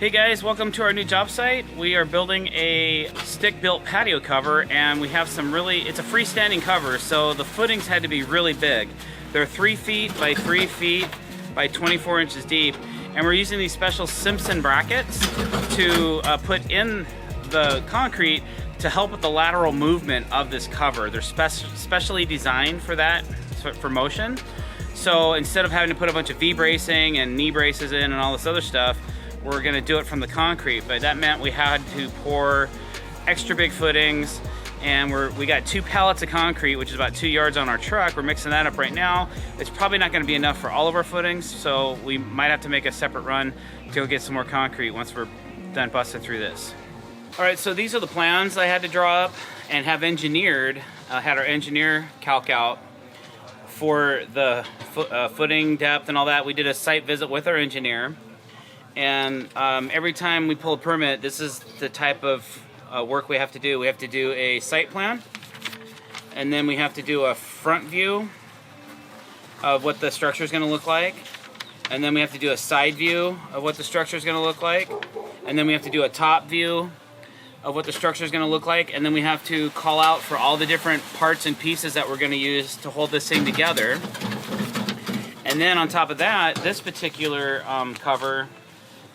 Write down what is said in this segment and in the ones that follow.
Hey guys, welcome to our new job site. We are building a stick-built patio cover, and we have some it's a freestanding cover, so the footings had to be really big. They're 3 feet by 3 feet by 24 inches deep, and we're using these special Simpson brackets to put in the concrete to help with the lateral movement of this cover. They're specially designed for that, for motion. So instead of having to put a bunch of V-bracing and knee braces in and all this other stuff, we're gonna do it from the concrete, but that meant we had to pour extra big footings, and we got 2 pallets of concrete, which is about 2 yards on our truck. We're mixing that up right now. It's probably not gonna be enough for all of our footings, so we might have to make a separate run to go get some more concrete once we're done busting through this. All right, so these are the plans I had to draw up and have engineered, had our engineer calc out for the footing depth and all that. We did a site visit with our engineer. And every time we pull a permit, this is the type of work we have to do. We have to do a site plan, and then we have to do a front view of what the structure is going to look like, and then we have to do a side view of what the structure is going to look like, and then we have to do a top view of what the structure is going to look like, and then we have to call out for all the different parts and pieces that we're going to use to hold this thing together. And then on top of that, this particular cover,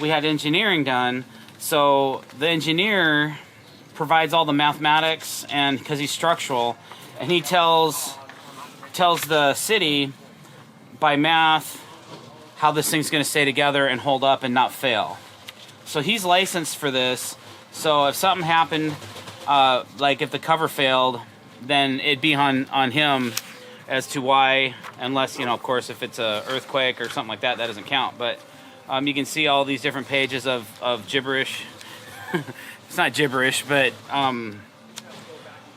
we had engineering done, so the engineer provides all the mathematics, and because he's structural, and he tells the city by math how this thing's going to stay together and hold up and not fail. So he's licensed for this, so if something happened, like if the cover failed, then it'd be on him as to why, unless, you know, of course, if it's a earthquake or something like that, that doesn't count. But you can see all these different pages of gibberish. It's not gibberish, but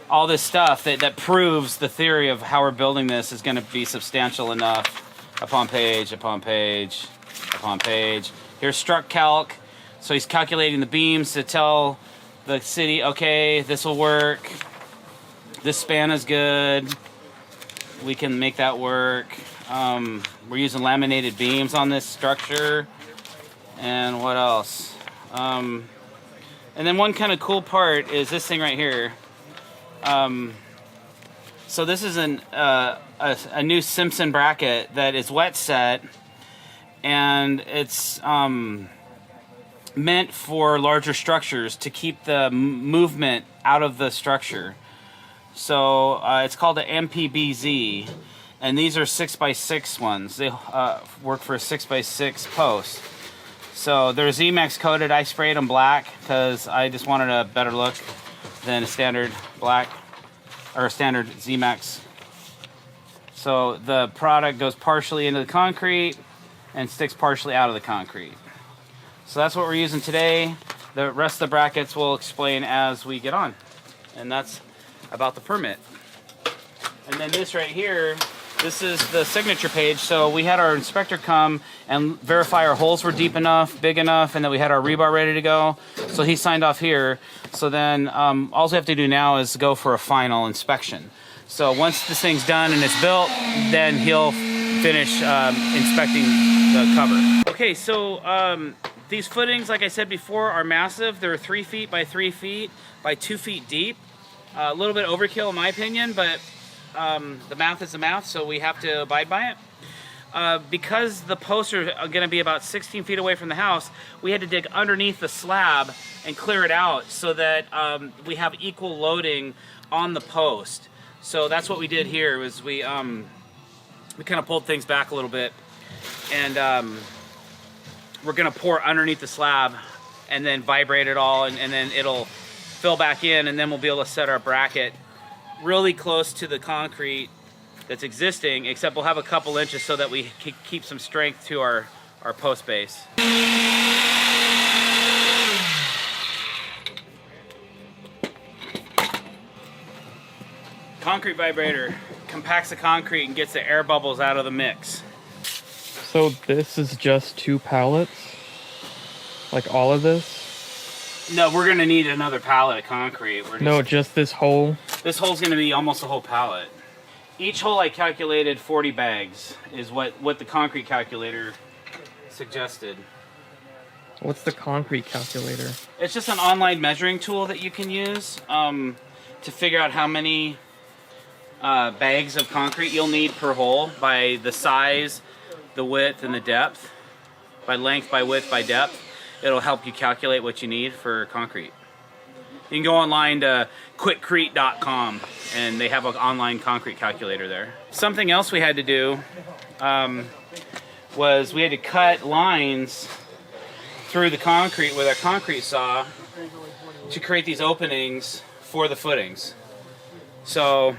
all this stuff that proves the theory of how we're building this is going to be substantial enough upon page, upon page, upon page. Here's struct calc. So he's calculating the beams to tell the city, okay, this will work. This span is good. We can make that work. We're using laminated beams on this structure. And what else? And then one kind of cool part is this thing right here. So this is a new Simpson bracket that is wet set, and it's meant for larger structures to keep the movement out of the structure. So it's called an MPBZ, and these are 6x6 ones. They work for a 6x6 post. So they're ZMAX coated. I sprayed them black because I just wanted a better look than a standard black or a standard ZMAX. So the product goes partially into the concrete and sticks partially out of the concrete. So that's what we're using today. The rest of the brackets we'll explain as we get on. And that's about the permit. And then this right here, this is the signature page. So we had our inspector come and verify our holes were deep enough, big enough, and that we had our rebar ready to go. So he signed off here. So then all we have to do now is go for a final inspection. So once this thing's done and it's built, then he'll finish inspecting the cover. Okay, so these footings, like I said before, are massive. They're 3 feet by 3 feet by 2 feet deep. A little bit overkill in my opinion, but the math is the math, so we have to abide by it. Because the posts are going to be about 16 feet away from the house, we had to dig underneath the slab and clear it out so that we have equal loading on the post. So that's what we did here. Was we kind of pulled things back a little bit, and we're going to pour underneath the slab and then vibrate it all, and then it'll fill back in, and then we'll be able to set our bracket really close to the concrete that's existing, except we'll have a couple inches so that we keep some strength to our post base. Concrete vibrator compacts the concrete and gets the air bubbles out of the mix. So this is just 2 pallets? Like all of this? No, we're gonna need another pallet of concrete. No, just this hole? This hole's gonna be almost a whole pallet. Each hole I calculated 40 bags is what the concrete calculator suggested. What's the concrete calculator? It's just an online measuring tool that you can use to figure out how many bags of concrete you'll need per hole by the size, the width, and the depth. By length, by width, by depth. It'll help you calculate what you need for concrete. You can go online to quickcrete.com and they have an online concrete calculator there. Something else we had to do was we had to cut lines through the concrete with our concrete saw to create these openings for the footings. So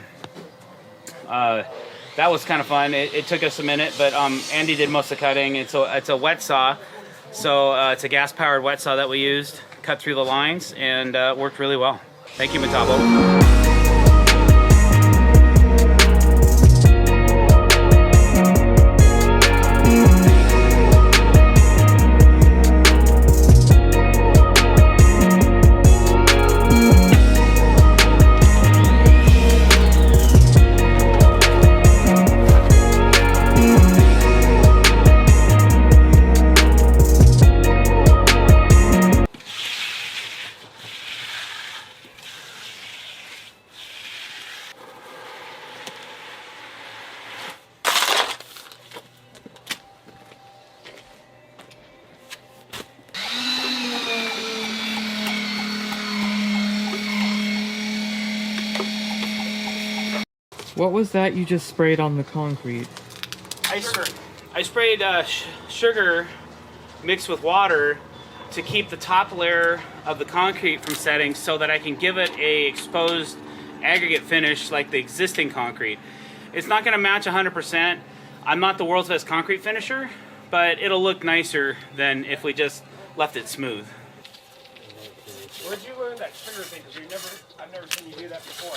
that was kind of fun. It took us a minute, but Andy did most of the cutting. It's a wet saw, so it's a gas-powered wet saw that we used. Cut through the lines and worked really well. Thank you, Metabo. What was that you just sprayed on the concrete? I sprayed sugar mixed with water to keep the top layer of the concrete from setting so that I can give it a exposed aggregate finish like the existing concrete. It's not going to match 100%. I'm not the world's best concrete finisher, but it'll look nicer than if we just left it smooth. Where'd you learn that sugar thing? Because I've never seen you do that before.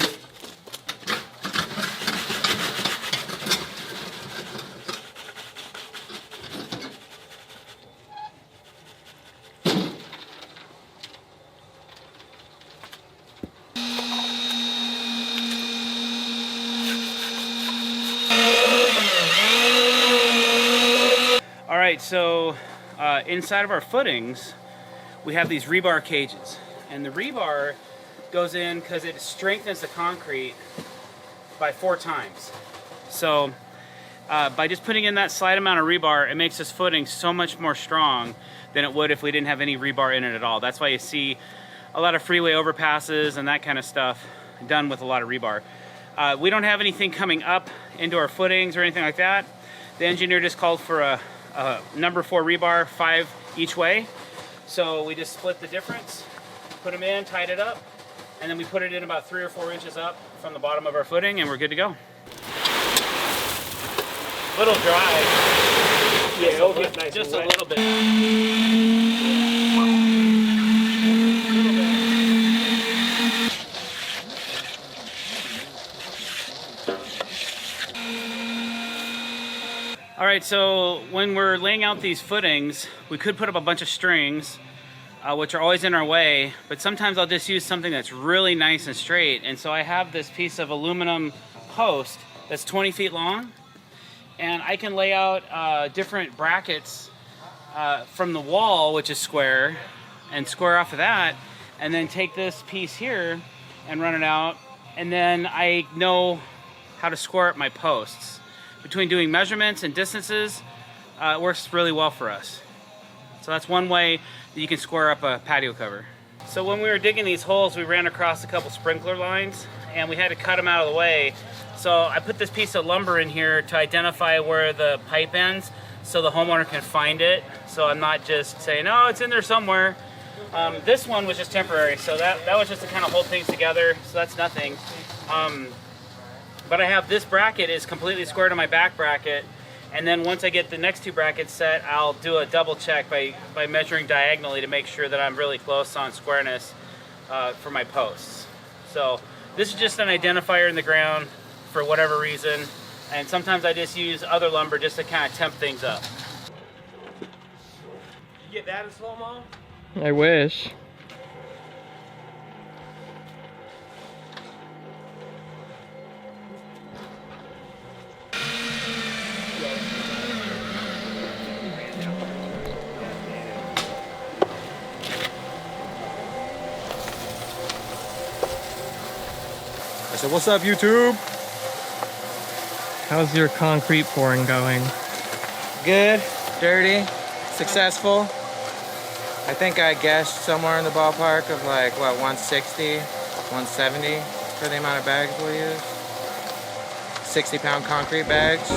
Alright, so inside of our footings, we have these rebar cages. And the rebar goes in because it strengthens the concrete by 4 times. So by just putting in that slight amount of rebar, it makes this footing so much more strong than it would if we didn't have any rebar in it at all. That's why you see a lot of freeway overpasses and that kind of stuff done with a lot of rebar. We don't have anything coming up into our footings or anything like that. The engineer just called for a number 4 rebar, 5 each way. So we just split the difference, put them in, tied it up, and then we put it in about 3 or 4 inches up from the bottom of our footing, and we're good to go. Little dry. Yeah, it'll get nice just and a wet. little bit. All right, so when we're laying out these footings, we could put up a bunch of strings, which are always in our way, but sometimes I'll just use something that's really nice and straight. And so I have this piece of aluminum post that's 20 feet long, and I can lay out different brackets from the wall, which is square, and square off of that, and then take this piece here and run it out, and then I know how to square up my posts. Between doing measurements and distances, it works really well for us. So that's one way that you can square up a patio cover. So when we were digging these holes, we ran across a couple sprinkler lines and we had to cut them out of the way. So I put this piece of lumber in here to identify where the pipe ends so the homeowner can find it. So I'm not just saying, oh, it's in there somewhere. This one was just temporary, so that was just to kind of hold things together, so that's nothing. But I have this bracket is completely square to my back bracket, and then once I get the next 2 brackets set, I'll do a double check by measuring diagonally to make sure that I'm really close on squareness for my posts. So this is just an identifier in the ground for whatever reason, and sometimes I just use other lumber just to kind of temp things up. You get that in slow-mo? I wish. said, "What's up, YouTube?" How's your concrete pouring going? Good, dirty, successful. I think I guessed somewhere in the ballpark of like, what, 160, 170 for the amount of bags we'll use. 60-pound concrete bags.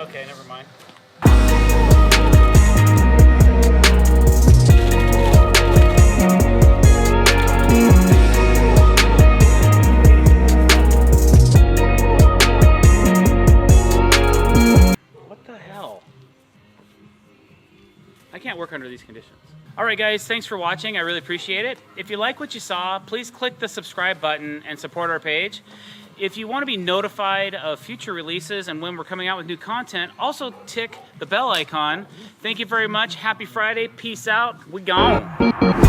Okay, never mind. What the hell? I can't work under these conditions. All right, guys, thanks for watching. I really appreciate it. If you like what you saw, please click the subscribe button and support our page. If you want to be notified of future releases and when we're coming out with new content, also tick the bell icon. Thank you very much. Happy Friday. Peace out. We gone.